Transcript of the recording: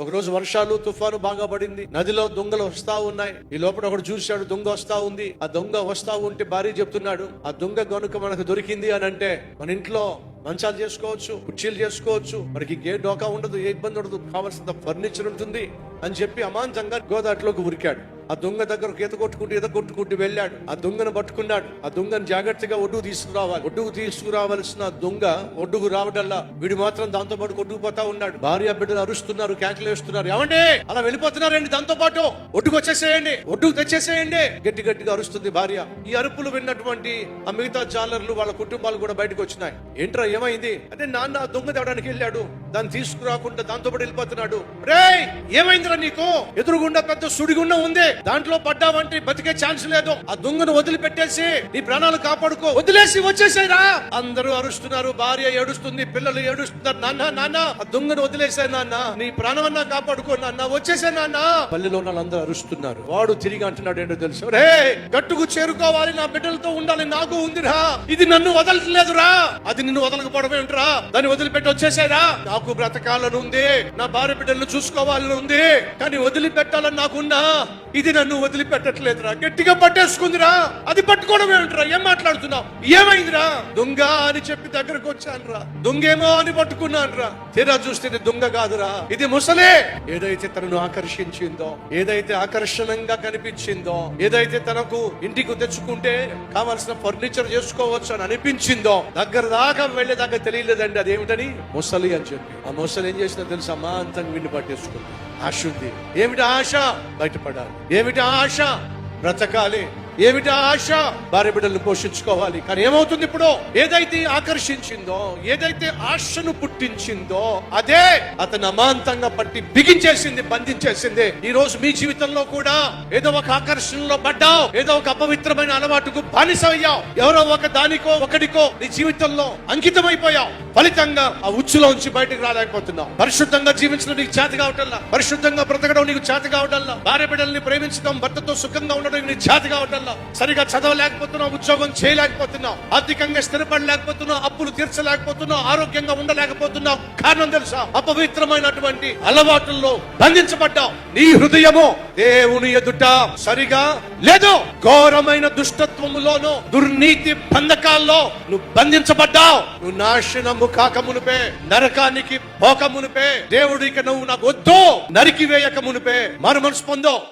ఒకరోజు వర్షాలు తుఫాను బాగా పడింది. నదిలో దొంగలు వస్తా ఉన్నాయి. ఈ లోపల ఒకడు చూశాడు, దొంగ వస్తా ఉంది. ఆ దొంగ వస్తా ఉంటే భార్య చెప్తున్నాడు, ఆ దొంగ గనుక మనకు దొరికింది అని అంటే మన ఇంట్లో మంచాలు చేసుకోవచ్చు, కుర్చీలు చేసుకోవచ్చు, మనకి ఏ డోకా ఉండదు, ఏ ఇబ్బంది ఉండదు, కావాల్సిన ఫర్నిచర్ ఉంటుంది అని చెప్పి అమాంతంగా గోదాట్లోకి ఉరికాడు. ఆ దొంగ దగ్గరకు ఈత కొట్టుకుంటూ వెళ్ళాడు. ఆ దొంగను పట్టుకున్నాడు. ఆ దొంగను జాగ్రత్తగా ఒడ్డుకు తీసుకురావాల్సిన దొంగ ఒడ్డుకు రావడల్లా వీడు మాత్రం దాంతో పాటు కొట్టుకుపోతా ఉన్నాడు. భార్య బిడ్డలు అరుస్తున్నారు, కేకలు వేస్తున్నారు. ఏమంటే అలా వెళ్ళిపోతున్నారండి, దాంతో పాటు ఒడ్డుకు వచ్చేసేయండి, ఒడ్డుకు తెచ్చేసేయండి, గట్టి గట్టిగా అరుస్తుంది భార్య. ఈ అరుపులు విన్నటువంటి ఆ మిగతా జాలర్లు వాళ్ళ కుటుంబాలు కూడా బయటకు వచ్చినాయి. ఏంట్రా ఏమైంది అంటే, నాన్న దొంగ తేవడానికి వెళ్ళాడు, దాన్ని తీసుకురాకుండా దాంతో పాటు వెళ్ళిపోతున్నాడు. రేయ్ ఏమైందిరా నీకు? ఎదురుగుండా పెద్ద సుడిగుండం ఉంది, దాంట్లో పడ్డావంటే బతికే ఛాన్స్ లేదు. ఆ దొంగను వదిలిపెట్టేసి నీ ప్రాణాలు కాపాడుకో, వదిలేసి వచ్చేసాయిరా. అందరూ అరుస్తున్నారు, భార్య ఏడుస్తుంది, పిల్లలు ఏడుస్తున్నారు. నాన్న నాన్న ఆ దొంగను వదిలేసాయి నాన్న, నీ ప్రాణమన్నా కాపాడుకో నాన్న, వచ్చేసాయి నాన్న. పల్లెలో వాళ్ళందరూ అరుస్తున్నారు. వాడు తిరిగి అంటున్నాడు ఏంటో తెలుసు, రే గట్టుకు చేరుకోవాలి, నా బిడ్డలతో ఉండాలి, నాకు ఉందిరా, ఇది నన్ను వదలట్లేదురా. అది నిన్ను వదలకపోవడం ఏంట్రా, దాన్ని వదిలిపెట్టి వచ్చేసాయిరా. నాకు బ్రతకాలని ఉంది, నా భార్య బిడ్డలను చూసుకోవాలని ఉంది, కానీ వదిలిపెట్టాలని నాకున్నా ఇది నన్ను వదిలిపెట్టట్లేదురా, గట్టిగా పట్టేసుకుందిరా. అది పట్టుకోవడం ఏమిట్రా, ఏం మాట్లాడుతున్నావు, ఏమైందిరా? దొంగ అని చెప్పి దగ్గరకు వచ్చాను రా, దొంగేమో అని పట్టుకున్నాను రా. తీరా చూస్తే ఇది దొంగ కాదురా, ఇది ముసలే. ఏదైతే తనను ఆకర్షించిందో, ఏదైతే ఆకర్షణంగా కనిపించిందో, ఏదైతే తనకు ఇంటికి తెచ్చుకుంటే కావాల్సిన ఫర్నిచర్ చేసుకోవచ్చు అని అనిపించిందో, దగ్గర దాకా వెళ్లేదాకా తెలియలేదండి అదేమిటని, ముసలి అని చెప్పి. ఆ ముసలి ఏం చేసినా తెలుసా, అమాంతంగా విండి పట్టేసుకుంది. ఆశ ఉంది. ఏమిటి ఆశ? బయటపడాలి. ఏమిటి ఆశ? బ్రతకాలి. ఏమిటి ఆశ? భార్య బిడ్డలను పోషించుకోవాలి. కానీ ఏమవుతుంది ఇప్పుడు? ఏదైతే ఆకర్షించిందో, ఏదైతే ఆశను పుట్టించిందో అదే అతను అమాంతంగా పట్టి బిగించేసింది, బంధించేసింది. ఈ రోజు మీ జీవితంలో కూడా ఏదో ఒక ఆకర్షణలో పడ్డావు, ఏదో ఒక అపవిత్రమైన అలవాటుకు బానిస అయ్యావు, ఎవరో ఒక దానికో ఒకడికో నీ జీవితంలో అంకితమైపోయావు. ఫలితంగా ఆ ఉచ్చులోంచి బయటకు రాలేకపోతున్నావు. పరిశుద్ధంగా జీవించడం నీకు చేత కావటల్లా, పరిశుద్ధంగా బ్రతకడం నీకు చేత కావటల్లా, భార్య బిడ్డల్ని ప్రేమించడం, భర్తతో సుఖంగా ఉండడం నీకు చేత కావటల్లా, సరిగా చదవలేకపోతున్నావు, ఉద్యోగం చేయలేకపోతున్నావు, ఆర్థికంగా స్థిరపడలేకపోతున్నావు, అప్పులు తీర్చలేకపోతున్నావు, ఆరోగ్యంగా ఉండలేకపోతున్నావు. కారణం తెలుసా? అపవిత్రమైనటువంటి అలవాటుల్లో బంధించబడ్డావు. నీ హృదయము దేవుని ఎదుట సరిగా లేదు. ఘోరమైన దుష్టత్వములోను, దుర్నీతి బంధకాల్లో నువ్వు బంధించబడ్డావు. నువ్వు నాశనము కాకమునిపే, నరకానికి పోకమునిపే, దేవుడికి నువ్వు నాకు వద్దు నరికి వేయక మునిపే మారు మనసు పొందో.